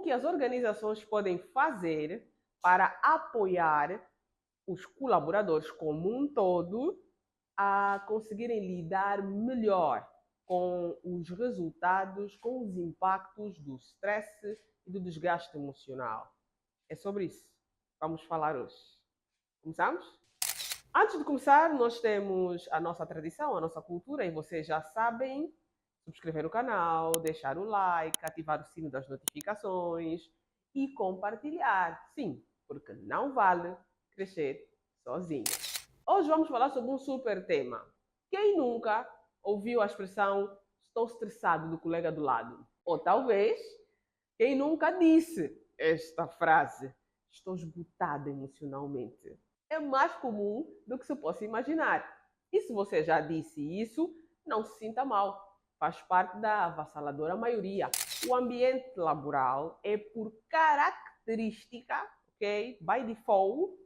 que as organizações podem fazer para apoiar os colaboradores como um todo a conseguirem lidar melhor com os resultados, com os impactos do stress e do desgaste emocional. É sobre isso que vamos falar hoje. Começamos? Antes de começar, nós temos a nossa tradição, a nossa cultura, e vocês já sabem subscrever o canal, deixar o like, ativar o sino das notificações e compartilhar. Sim, porque não vale crescer sozinho. Hoje vamos falar sobre um super tema. Quem nunca ouviu a expressão estou estressado do colega do lado? Ou talvez, quem nunca disse esta frase, estou esgotado emocionalmente? É mais comum do que se possa imaginar. E se você já disse isso, não se sinta mal. Faz parte da avassaladora maioria. O ambiente laboral é, por característica, ok, by default,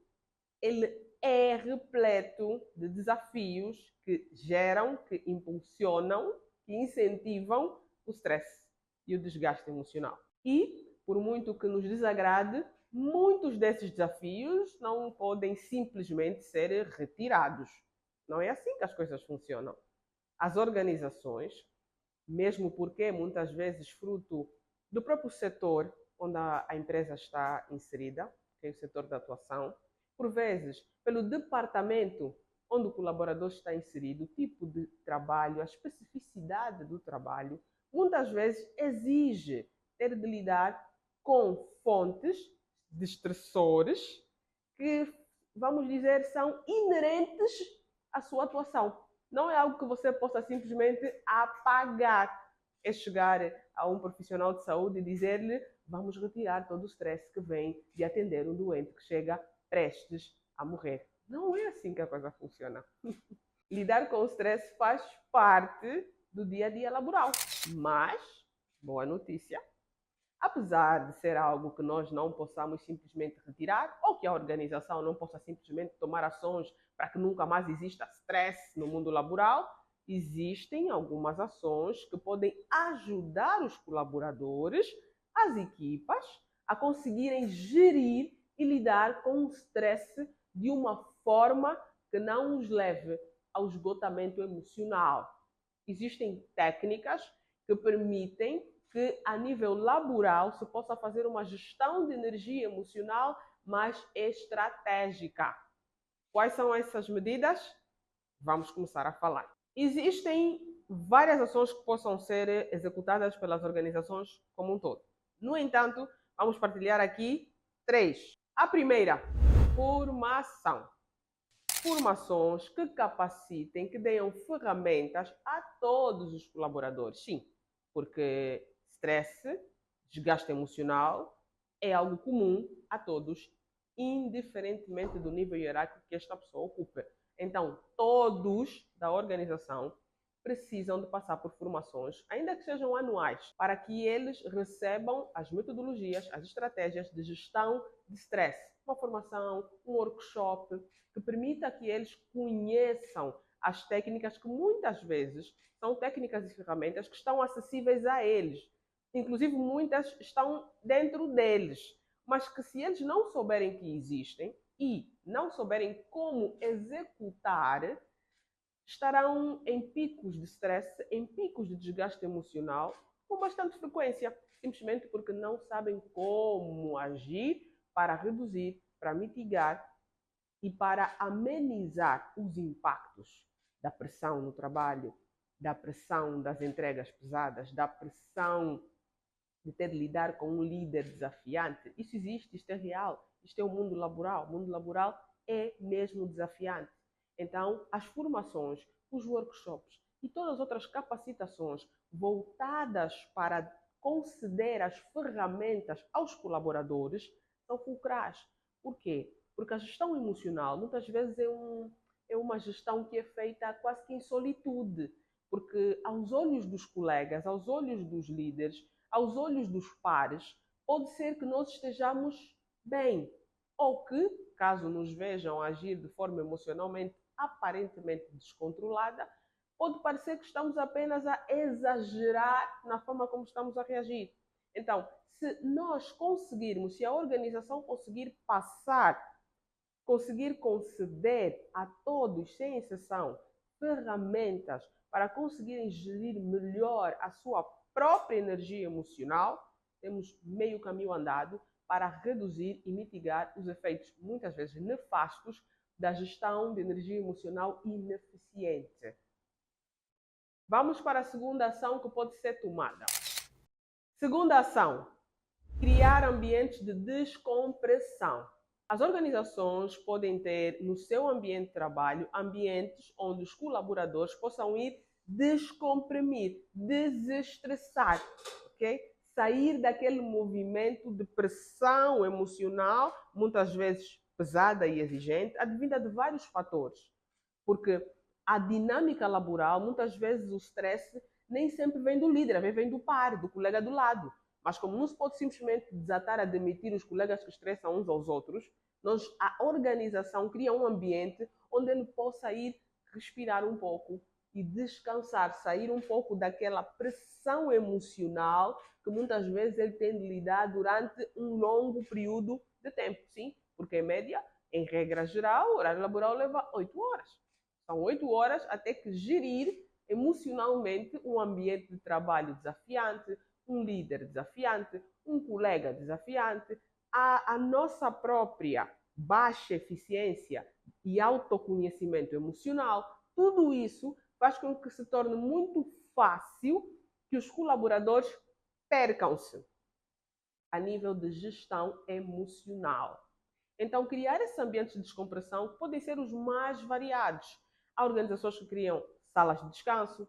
ele é repleto de desafios que geram, que impulsionam, que incentivam o stress e o desgaste emocional. E, por muito que nos desagrade, muitos desses desafios não podem simplesmente ser retirados. Não é assim que as coisas funcionam. As organizações, mesmo porque muitas vezes fruto do próprio setor onde a empresa está inserida, que é o setor da atuação, por vezes pelo departamento onde o colaborador está inserido, o tipo de trabalho, a especificidade do trabalho, muitas vezes exige ter de lidar com fontes de estressores que, vamos dizer, são inerentes à sua atuação. Não é algo que você possa simplesmente apagar. É chegar a um profissional de saúde e dizer-lhe vamos retirar todo o stress que vem de atender um doente que chega prestes a morrer. Não é assim que a coisa funciona. Lidar com o stress faz parte do dia a dia laboral. Mas, boa notícia, apesar de ser algo que nós não possamos simplesmente retirar, ou que a organização não possa simplesmente tomar ações para que nunca mais exista stress no mundo laboral, existem algumas ações que podem ajudar os colaboradores, as equipas, a conseguirem gerir e lidar com o stress de uma forma que não os leve ao esgotamento emocional. Existem técnicas que permitem que a nível laboral se possa fazer uma gestão de energia emocional mais estratégica. Quais são essas medidas? Vamos começar a falar. Existem várias ações que possam ser executadas pelas organizações como um todo. No entanto, vamos partilhar aqui 3. A primeira, formação. Formações que capacitem, que deem ferramentas a todos os colaboradores. Sim, porque stress, desgaste emocional é algo comum a todos, indiferentemente do nível hierárquico que esta pessoa ocupe. Então, todos da organização precisam de passar por formações, ainda que sejam anuais, para que eles recebam as metodologias, as estratégias de gestão de stress. Uma formação, um workshop, que permita que eles conheçam as técnicas que muitas vezes são técnicas e ferramentas que estão acessíveis a eles. Inclusive, muitas estão dentro deles, mas que se eles não souberem que existem e não souberem como executar, estarão em picos de stress, em picos de desgaste emocional com bastante frequência, simplesmente porque não sabem como agir para reduzir, para mitigar e para amenizar os impactos da pressão no trabalho, da pressão das entregas pesadas, da pressão de ter de lidar com um líder desafiante. Isso existe, isto é real, isto é o mundo laboral. O mundo laboral é mesmo desafiante. Então, as formações, os workshops e todas as outras capacitações voltadas para conceder as ferramentas aos colaboradores são fulcrais. Por quê? Porque a gestão emocional muitas vezes é uma gestão que é feita quase que em solitude, porque aos olhos dos colegas, aos olhos dos líderes, aos olhos dos pares, pode ser que nós estejamos bem, ou que, caso nos vejam agir de forma emocionalmente aparentemente descontrolada, pode parecer que estamos apenas a exagerar na forma como estamos a reagir. Então, Se nós conseguirmos, se a organização conseguir passar, conseguir conceder a todos, sem exceção, ferramentas para conseguirem gerir melhor a sua própria energia emocional, temos meio caminho andado para reduzir e mitigar os efeitos, muitas vezes nefastos, da gestão de energia emocional ineficiente. Vamos para a segunda ação que pode ser tomada. Segunda ação: criar ambientes de descompressão. As organizações podem ter no seu ambiente de trabalho ambientes onde os colaboradores possam ir descomprimir, desestressar, ok? Sair daquele movimento de pressão emocional, muitas vezes pesada e exigente, advinda de vários fatores. Porque a dinâmica laboral, muitas vezes o stress nem sempre vem do líder, às vezes vem do par, do colega do lado. Mas como não se pode simplesmente desatar a demitir os colegas que estressam uns aos outros, a organização cria um ambiente onde ele possa ir respirar um pouco e descansar, sair um pouco daquela pressão emocional que muitas vezes ele tem de lidar durante um longo período de tempo, sim? Porque em média, em regra geral, o horário laboral leva 8 horas. São 8 horas até que gerir emocionalmente um ambiente de trabalho desafiante, um líder desafiante, um colega desafiante, a nossa própria baixa eficiência e autoconhecimento emocional, tudo isso faz com que se torne muito fácil que os colaboradores percam-se a nível de gestão emocional. Então, criar esses ambientes de descompressão podem ser os mais variados. Há organizações que criam salas de descanso,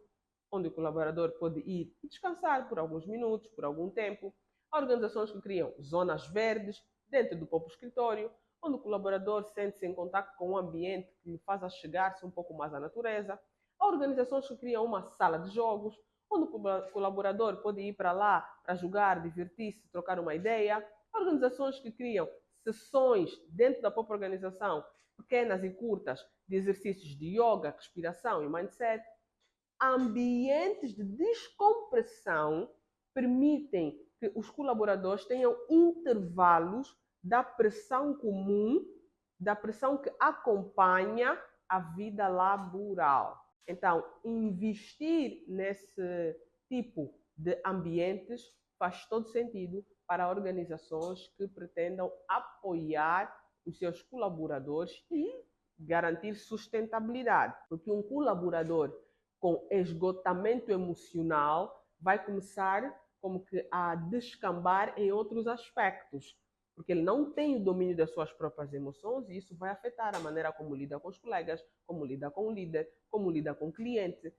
onde o colaborador pode ir descansar por alguns minutos, por algum tempo. Há organizações que criam zonas verdes dentro do próprio escritório, onde o colaborador sente-se em contato com um ambiente que lhe faz chegar-se um pouco mais à natureza. Há organizações que criam uma sala de jogos, onde o colaborador pode ir para lá para jogar, divertir-se, trocar uma ideia. Há organizações que criam sessões dentro da própria organização, pequenas e curtas, de exercícios de yoga, respiração e mindset. Ambientes de descompressão permitem que os colaboradores tenham intervalos da pressão comum, da pressão que acompanha a vida laboral. Então, investir nesse tipo de ambientes faz todo sentido para organizações que pretendam apoiar os seus colaboradores e garantir sustentabilidade. Porque um colaborador com esgotamento emocional vai começar como que a descambar em outros aspectos, porque ele não tem o domínio das suas próprias emoções e isso vai afetar a maneira como lida com os colegas, como lida com o líder, como lida com o cliente.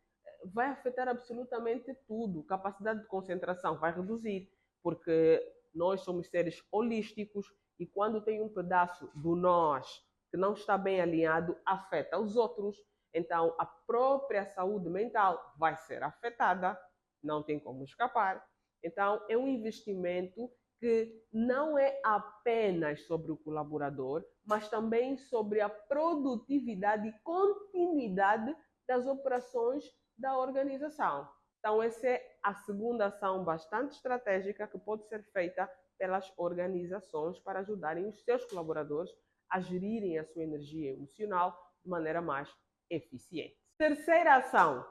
Vai afetar absolutamente tudo. Capacidade de concentração vai reduzir, porque nós somos seres holísticos e quando tem um pedaço do nós que não está bem alinhado, afeta os outros. Então, a própria saúde mental vai ser afetada, não tem como escapar. Então, é um investimento que não é apenas sobre o colaborador, mas também sobre a produtividade e continuidade das operações da organização. Então, essa é a segunda ação bastante estratégica que pode ser feita pelas organizações para ajudarem os seus colaboradores a gerirem a sua energia emocional de maneira mais eficiente. Terceira ação: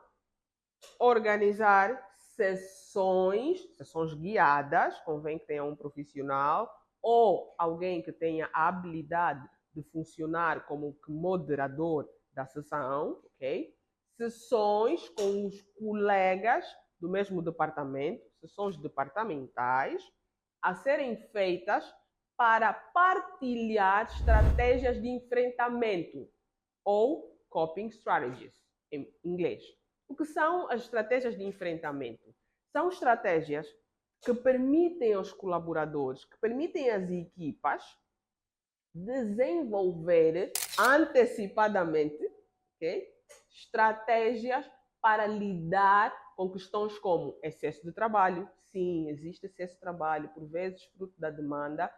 organizar sessões guiadas, convém que tenha um profissional ou alguém que tenha a habilidade de funcionar como moderador da sessão, ok? Sessões com os colegas do mesmo departamento, sessões departamentais, a serem feitas para partilhar estratégias de enfrentamento ou coping strategies, em inglês. O que são as estratégias de enfrentamento? São estratégias que permitem aos colaboradores, que permitem às equipas desenvolver antecipadamente, okay, estratégias para lidar com questões como excesso de trabalho. Sim, existe excesso de trabalho, por vezes fruto da demanda,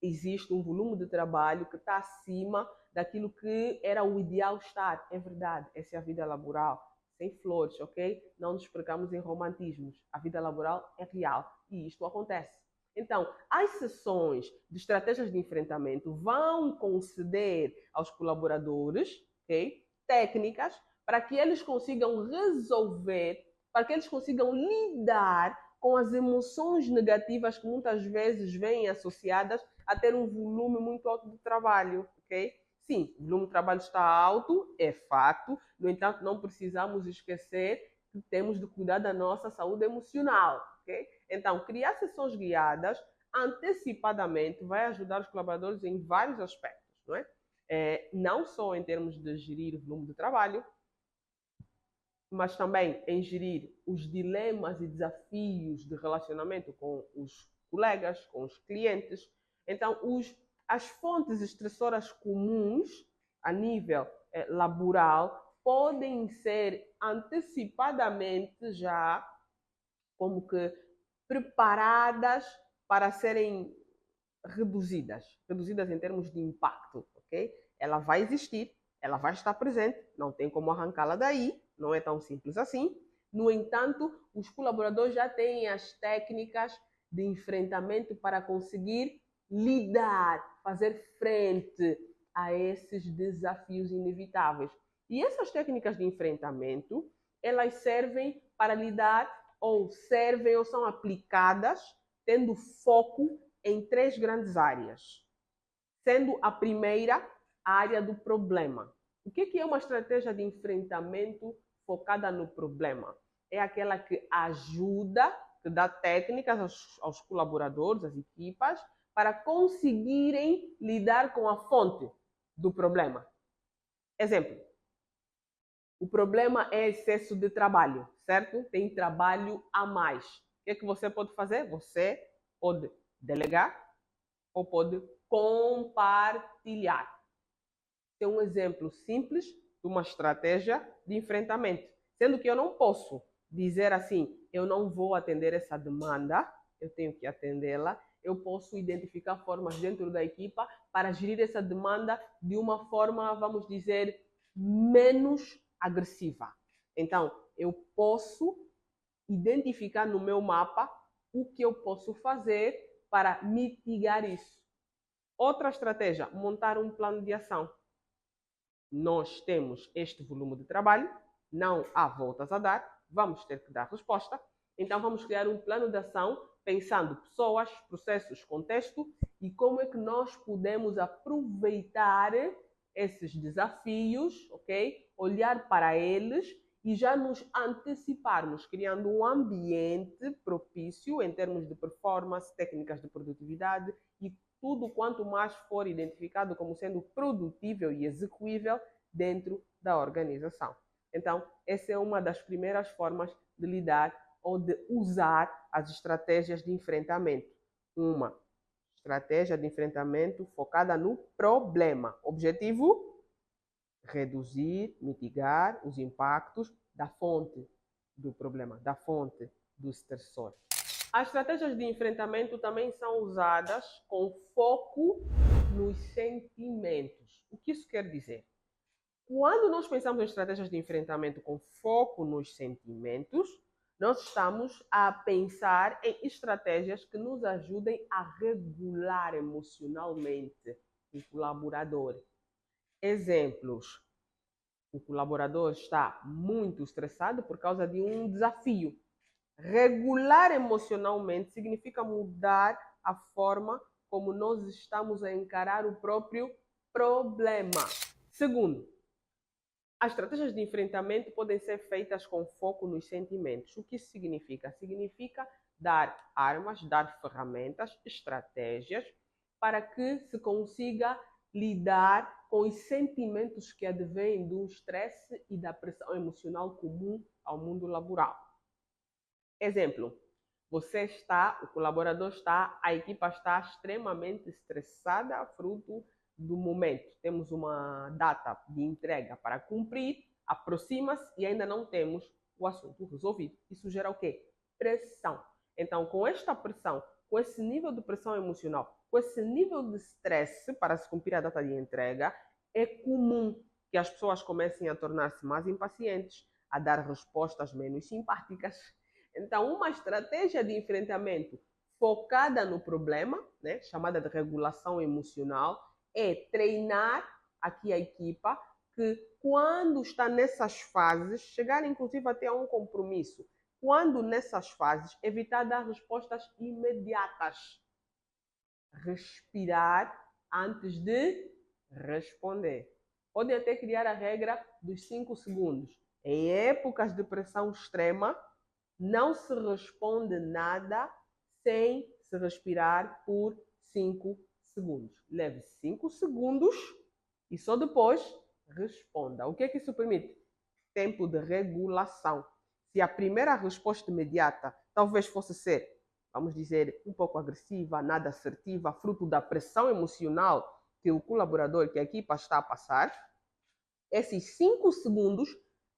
existe um volume de trabalho que está acima daquilo que era o ideal estar. É verdade, essa é a vida laboral, sem flores, ok? Não nos pregamos em romantismos. A vida laboral é real e isto acontece. Então, as sessões de estratégias de enfrentamento vão conceder aos colaboradores, okay, técnicas para que eles consigam resolver, para que eles consigam lidar com as emoções negativas que muitas vezes vêm associadas a ter um volume muito alto de trabalho, ok? Sim, o volume de trabalho está alto, é fato, no entanto, não precisamos esquecer que temos de cuidar da nossa saúde emocional, ok? Então, criar sessões guiadas antecipadamente vai ajudar os colaboradores em vários aspectos, não é? Não só em termos de gerir o volume de trabalho, mas também em gerir os dilemas e desafios de relacionamento com os colegas, com os clientes. Então, as fontes estressoras comuns a nível laboral podem ser antecipadamente já como que preparadas para serem reduzidas em termos de impacto, ok? Ela vai existir, ela vai estar presente, não tem como arrancá-la daí, não é tão simples assim. No entanto, os colaboradores já têm as técnicas de enfrentamento para conseguir lidar, fazer frente a esses desafios inevitáveis. E essas técnicas de enfrentamento, elas servem para lidar ou servem ou são aplicadas tendo foco em 3 grandes áreas, sendo a primeira a área do problema. O que é uma estratégia de enfrentamento focada no problema? É aquela que ajuda, que dá técnicas aos colaboradores, às equipas, para conseguirem lidar com a fonte do problema. Exemplo, o problema é excesso de trabalho, certo? Tem trabalho a mais. O que você pode fazer? Você pode delegar ou pode compartilhar. É um exemplo simples de uma estratégia de enfrentamento. Sendo que eu não posso dizer assim, eu não vou atender essa demanda, eu tenho que atendê-la. Eu posso identificar formas dentro da equipa para gerir essa demanda de uma forma, vamos dizer, menos agressiva. Então, eu posso identificar no meu mapa o que eu posso fazer para mitigar isso. Outra estratégia, montar um plano de ação. Nós temos este volume de trabalho, não há voltas a dar, vamos ter que dar resposta. Então, vamos criar um plano de ação pensando pessoas, processos, contexto e como é que nós podemos aproveitar esses desafios, ok? Olhar para eles e já nos anteciparmos, criando um ambiente propício em termos de performance, técnicas de produtividade e tudo quanto mais for identificado como sendo produtível e execuível dentro da organização. Então, essa é uma das primeiras formas de lidar ou de usar as estratégias de enfrentamento. Uma estratégia de enfrentamento focada no problema. Objetivo: reduzir, mitigar os impactos da fonte do problema, da fonte do estressor. As estratégias de enfrentamento também são usadas com foco nos sentimentos. O que isso quer dizer? Quando nós pensamos em estratégias de enfrentamento com foco nos sentimentos, nós estamos a pensar em estratégias que nos ajudem a regular emocionalmente o colaborador. Exemplos: o colaborador está muito estressado por causa de um desafio. Regular emocionalmente significa mudar a forma como nós estamos a encarar o próprio problema. Segundo, as estratégias de enfrentamento podem ser feitas com foco nos sentimentos. O que isso significa? Significa dar armas, dar ferramentas, estratégias para que se consiga lidar com os sentimentos que advêm do estresse e da pressão emocional comum ao mundo laboral. Exemplo: o colaborador está, a equipa está extremamente estressada, fruto do momento. Temos uma data de entrega para cumprir, aproxima-se e ainda não temos o assunto resolvido. Isso gera o quê? Pressão. Então, com esta pressão, com esse nível de pressão emocional, com esse nível de estresse para se cumprir a data de entrega, é comum que as pessoas comecem a tornar-se mais impacientes, a dar respostas menos simpáticas. Então, uma estratégia de enfrentamento focada no problema, né, chamada de regulação emocional, é treinar aqui a equipa que quando está nessas fases, chegar inclusive até a um compromisso, quando nessas fases, evitar dar respostas imediatas. Respirar antes de responder. Podem até criar a regra dos 5 segundos. Em épocas de pressão extrema, não se responde nada sem se respirar por 5 segundos. Leve 5 segundos e só depois responda. O que é que isso permite? Tempo de regulação. Se a primeira resposta imediata talvez fosse ser, vamos dizer, um pouco agressiva, nada assertiva, fruto da pressão emocional que o colaborador, que a equipa está a passar, esses 5 segundos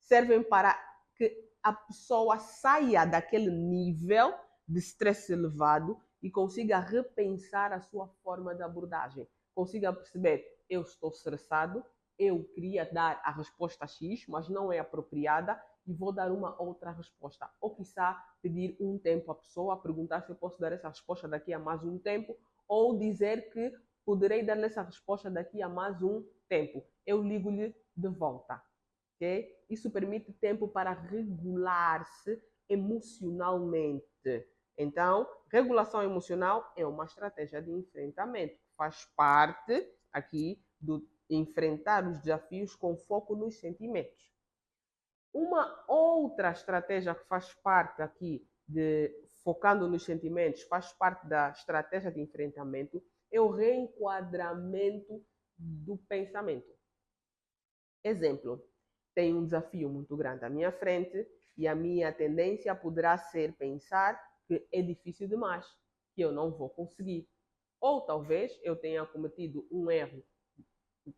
servem para que a pessoa saia daquele nível de estresse elevado e consiga repensar a sua forma de abordagem. Consiga perceber, eu estou estressado, eu queria dar a resposta X, mas não é apropriada e vou dar uma outra resposta. Ou, quiçá, pedir um tempo à pessoa, perguntar se eu posso dar essa resposta daqui a mais um tempo, ou dizer que poderei dar essa resposta daqui a mais um tempo. Eu ligo-lhe de volta. Okay? Isso permite tempo para regular-se emocionalmente. Então, regulação emocional é uma estratégia de enfrentamento, faz parte aqui do enfrentar os desafios com foco nos sentimentos. Uma outra estratégia que faz parte aqui de focando nos sentimentos, faz parte da estratégia de enfrentamento, é o reenquadramento do pensamento. Exemplo, tenho um desafio muito grande à minha frente e a minha tendência poderá ser pensar que é difícil demais, que eu não vou conseguir. Ou talvez eu tenha cometido um erro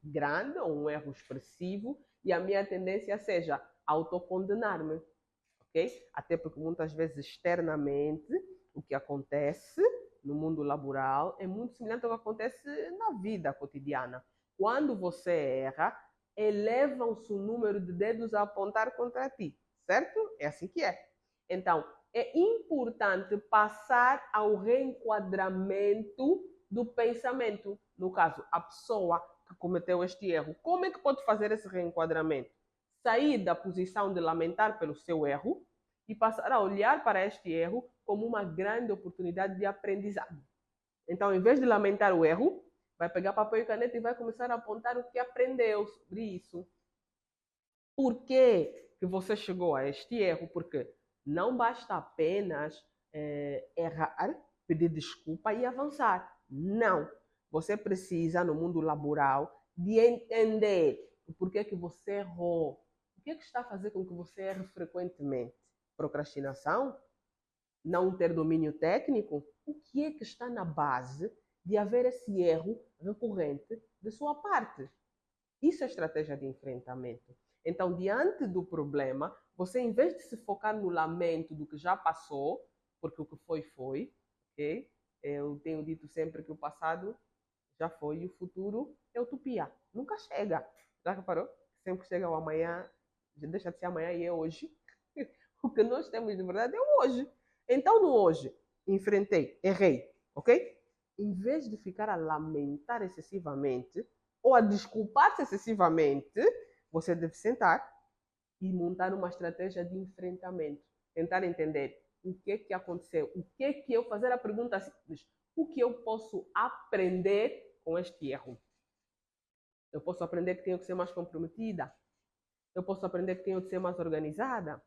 grande ou um erro expressivo e a minha tendência seja autocondenar-me. Okay? Até porque muitas vezes externamente o que acontece no mundo laboral é muito semelhante ao que acontece na vida cotidiana. Quando você erra, elevam-se o número de dedos a apontar contra ti, certo? É assim que é. Então, é importante passar ao reenquadramento do pensamento. No caso, a pessoa que cometeu este erro, como é que pode fazer esse reenquadramento? Sair da posição de lamentar pelo seu erro e passar a olhar para este erro como uma grande oportunidade de aprendizado. Então, em vez de lamentar o erro, vai pegar papel e caneta e vai começar a apontar o que aprendeu sobre isso. Por que você chegou a este erro? Porque não basta apenas errar, pedir desculpa e avançar. Não. Você precisa, no mundo laboral, de entender o porquê que você errou. O que é que está a fazer com que você erre frequentemente? Procrastinação? Não ter domínio técnico? O que é que está na base de haver esse erro recorrente de sua parte? Isso é estratégia de enfrentamento. Então, diante do problema, você, em vez de se focar no lamento do que já passou, porque o que foi, foi, ok? Eu tenho dito sempre que o passado já foi e o futuro é utopia. Nunca chega. Já reparou? Sempre chega o amanhã, deixa de ser amanhã e é hoje. O que nós temos de verdade é o hoje. Então, no hoje, enfrentei, errei, ok? Em vez de ficar a lamentar excessivamente ou a desculpar-se excessivamente, você deve sentar e montar uma estratégia de enfrentamento. Tentar entender o que é que aconteceu, o que é que eu fazer a pergunta simples, o que eu posso aprender com este erro. Eu posso aprender que tenho que ser mais comprometida. Eu posso aprender que tenho de ser mais organizada.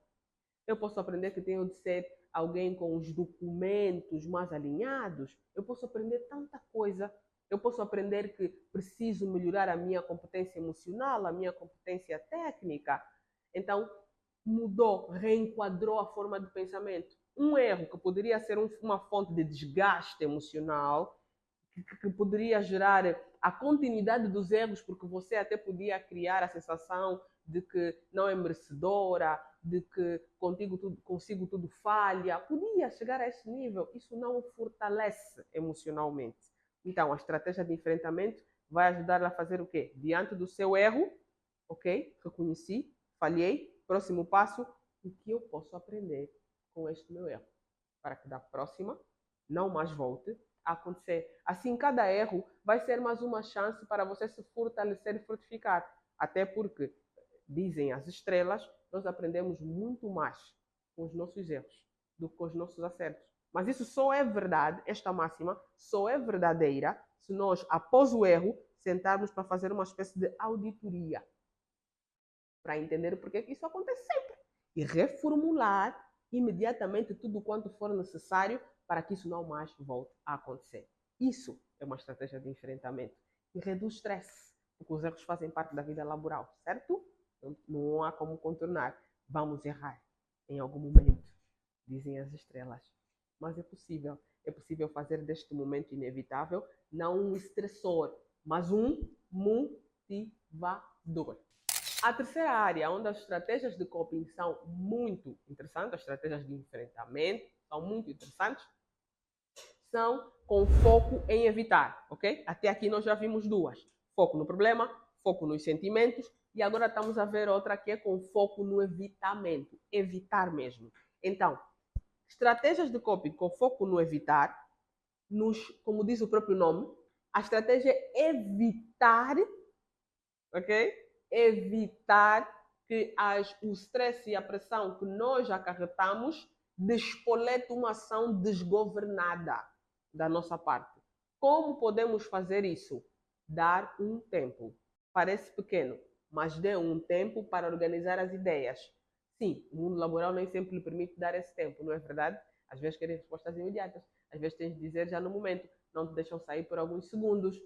Eu posso aprender que tenho de ser alguém com os documentos mais alinhados. Eu posso aprender tanta coisa. Eu posso aprender que preciso melhorar a minha competência emocional, a minha competência técnica. Então, mudou, reenquadrou a forma de pensamento. Um erro que poderia ser uma fonte de desgaste emocional, que poderia gerar a continuidade dos erros, porque você até podia criar a sensação de que não é merecedora, de que consigo tudo falha. Podia chegar a esse nível. Isso não o fortalece emocionalmente. Então, a estratégia de enfrentamento vai ajudar a fazer o quê? Diante do seu erro, ok? Reconheci, falhei. Próximo passo, o que eu posso aprender com este meu erro? Para que da próxima não mais volte a acontecer. Assim, cada erro vai ser mais uma chance para você se fortalecer e frutificar. Até porque, dizem as estrelas, nós aprendemos muito mais com os nossos erros do que com os nossos acertos. Mas isso só é verdade, esta máxima só é verdadeira se nós, após o erro, sentarmos para fazer uma espécie de auditoria para entender o porquê que isso acontece sempre e reformular imediatamente tudo quanto for necessário para que isso não mais volte a acontecer. Isso é uma estratégia de enfrentamento e reduz stress, porque os erros fazem parte da vida laboral, certo? Não há como contornar. Vamos errar em algum momento, dizem as estrelas. Mas é possível. É possível fazer deste momento inevitável não um estressor, mas um motivador. A terceira área, onde as estratégias de coping são muito interessantes, as estratégias de enfrentamento são muito interessantes, são com foco em evitar, ok? Até aqui nós já vimos duas. Foco no problema, foco nos sentimentos, e agora estamos a ver outra que é com foco no evitamento, evitar mesmo. Então, estratégias de coping com foco no evitar, como diz o próprio nome, a estratégia é evitar, ok? Evitar que o stress e a pressão que nós acarretamos despolete uma ação desgovernada da nossa parte. Como podemos fazer isso? Dar um tempo. Parece pequeno, mas dê um tempo para organizar as ideias. Sim, o mundo laboral nem sempre lhe permite dar esse tempo, não é verdade? Às vezes querem respostas imediatas, às vezes tens de dizer já no momento, não te deixam sair por alguns segundos.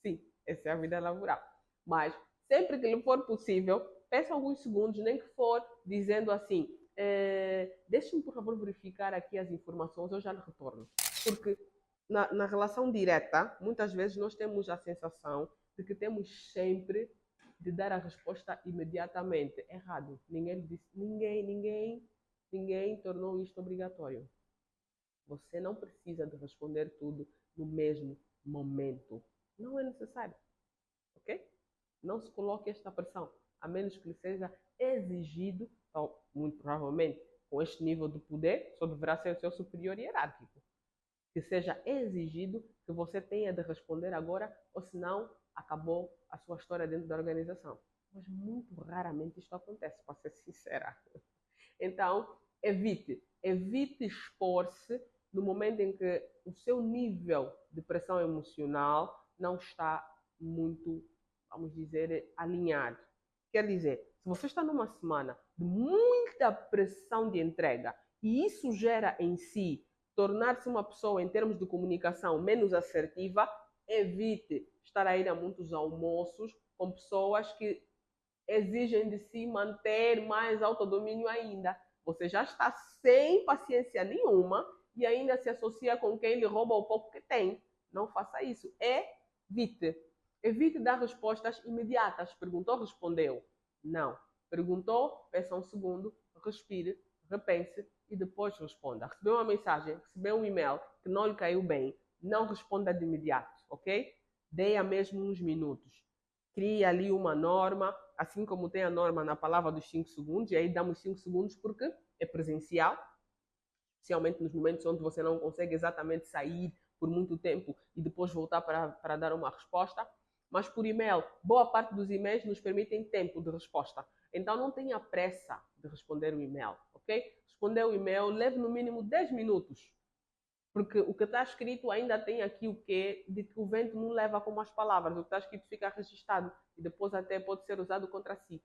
Sim, essa é a vida laboral. Mas sempre que lhe for possível, peça alguns segundos, nem que for dizendo assim, deixe-me por favor verificar aqui as informações, eu já lhe retorno. Porque na relação direta, muitas vezes nós temos a sensação de que temos sempre de dar a resposta imediatamente. Errado. Ninguém tornou isto obrigatório. Você não precisa de responder tudo no mesmo momento. Não é necessário. Ok? Não se coloque esta pressão, a menos que lhe seja exigido, então, muito provavelmente, com este nível de poder, só deverá ser o seu superior hierárquico. Que seja exigido que você tenha de responder agora, ou senão acabou a sua história dentro da organização. Mas muito raramente isto acontece, para ser sincera. Então, evite expor-se no momento em que o seu nível de pressão emocional não está muito, vamos dizer, alinhado. Quer dizer, se você está numa semana de muita pressão de entrega e isso gera em si tornar-se uma pessoa, em termos de comunicação, menos assertiva, evite estar a ir a muitos almoços com pessoas que exigem de si manter mais autodomínio ainda. Você já está sem paciência nenhuma e ainda se associa com quem lhe rouba o pouco que tem. Não faça isso. Evite. Evite dar respostas imediatas. Perguntou, respondeu. Não. Perguntou, peça um segundo, respire, repense e depois responda. Recebeu uma mensagem, recebeu um e-mail que não lhe caiu bem, não responda de imediato, ok? Dê a mesmo uns minutos. Crie ali uma norma, assim como tem a norma na palavra dos 5 segundos, e aí damos 5 segundos porque é presencial, especialmente nos momentos onde você não consegue exatamente sair por muito tempo e depois voltar para dar uma resposta. Mas por e-mail, boa parte dos e-mails nos permitem tempo de resposta. Então não tenha pressa de responder o e-mail, ok? Responder o e-mail, leve no mínimo 10 minutos. Porque o que está escrito ainda tem aqui o quê? De que o vento não leva como as palavras. O que está escrito fica registrado e depois até pode ser usado contra si.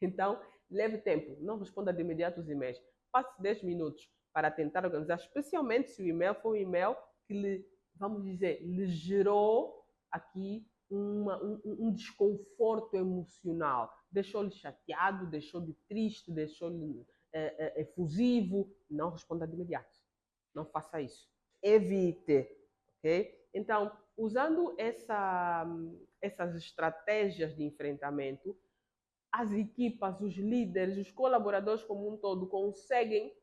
Então, leve tempo. Não responda de imediato os e-mails. Passe 10 minutos para tentar organizar, especialmente se o e-mail for um e-mail que lhe, vamos dizer, lhe gerou aqui um desconforto emocional. Deixou-lhe chateado, deixou-lhe triste, deixou-lhe efusivo. Não responda de imediato. Não faça isso. Evite, ok? Então, usando essas estratégias de enfrentamento, as equipas, os líderes, os colaboradores como um todo conseguem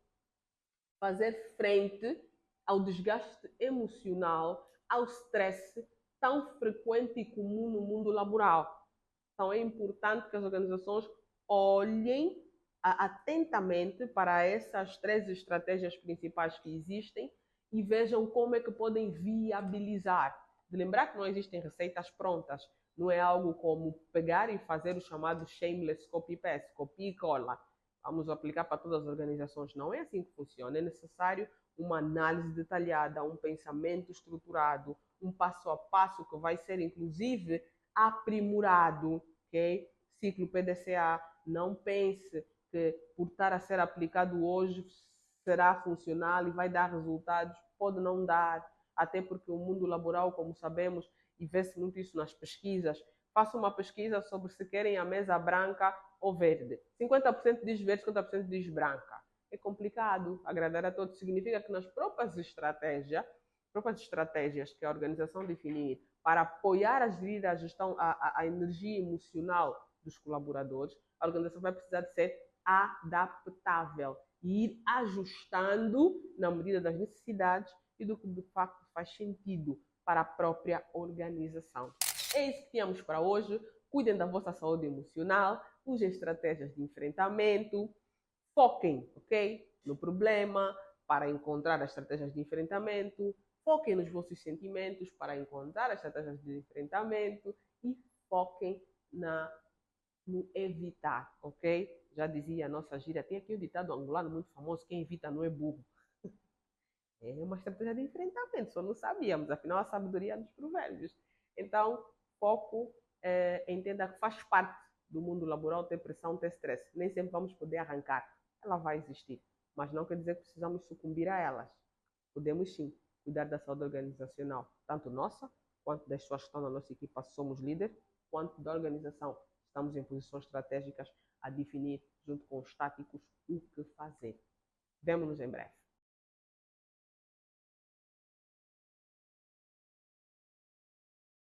fazer frente ao desgaste emocional, ao stress tão frequente e comum no mundo laboral. Então, é importante que as organizações olhem atentamente para essas 3 estratégias principais que existem e vejam como é que podem viabilizar. De lembrar que não existem receitas prontas, não é algo como pegar e fazer o chamado shameless copy-paste, copia e cola. Vamos aplicar para todas as organizações. Não é assim que funciona. É necessário uma análise detalhada, um pensamento estruturado, um passo a passo que vai ser, inclusive, aprimorado. Okay? Ciclo PDCA, não pense que por estar a ser aplicado hoje será funcional e vai dar resultados. Pode não dar, até porque o mundo laboral, como sabemos, e vê-se muito isso nas pesquisas, faça uma pesquisa sobre se querem a mesa branca ou verde. 50% diz verde, 50% diz branca. É complicado agradar a todos. Significa que nas próprias estratégias que a organização definir para apoiar a gerir a gestão, a energia emocional dos colaboradores, a organização vai precisar de ser adaptável e ir ajustando na medida das necessidades e do que de facto faz sentido para a própria organização. É isso que tínhamos para hoje. Cuidem da vossa saúde emocional, usem estratégias de enfrentamento, foquem, ok, no problema para encontrar as estratégias de enfrentamento, foquem nos vossos sentimentos para encontrar as estratégias de enfrentamento e foquem no evitar, ok? Já dizia a nossa gíria, tem aqui um ditado angolano muito famoso, quem evita não é burro. É uma estratégia de enfrentamento, só não sabíamos, afinal a sabedoria dos provérbios. Então, foco, entenda que faz parte do mundo laboral ter pressão, ter stress. Nem sempre vamos poder arrancar, ela vai existir, mas não quer dizer que precisamos sucumbir a elas. Podemos sim cuidar da saúde organizacional, tanto nossa, quanto das pessoas que estão na nossa equipa, se somos líderes, quanto da organização. Estamos em posições estratégicas a definir, junto com os táticos, o que fazer. Vemo-nos em breve.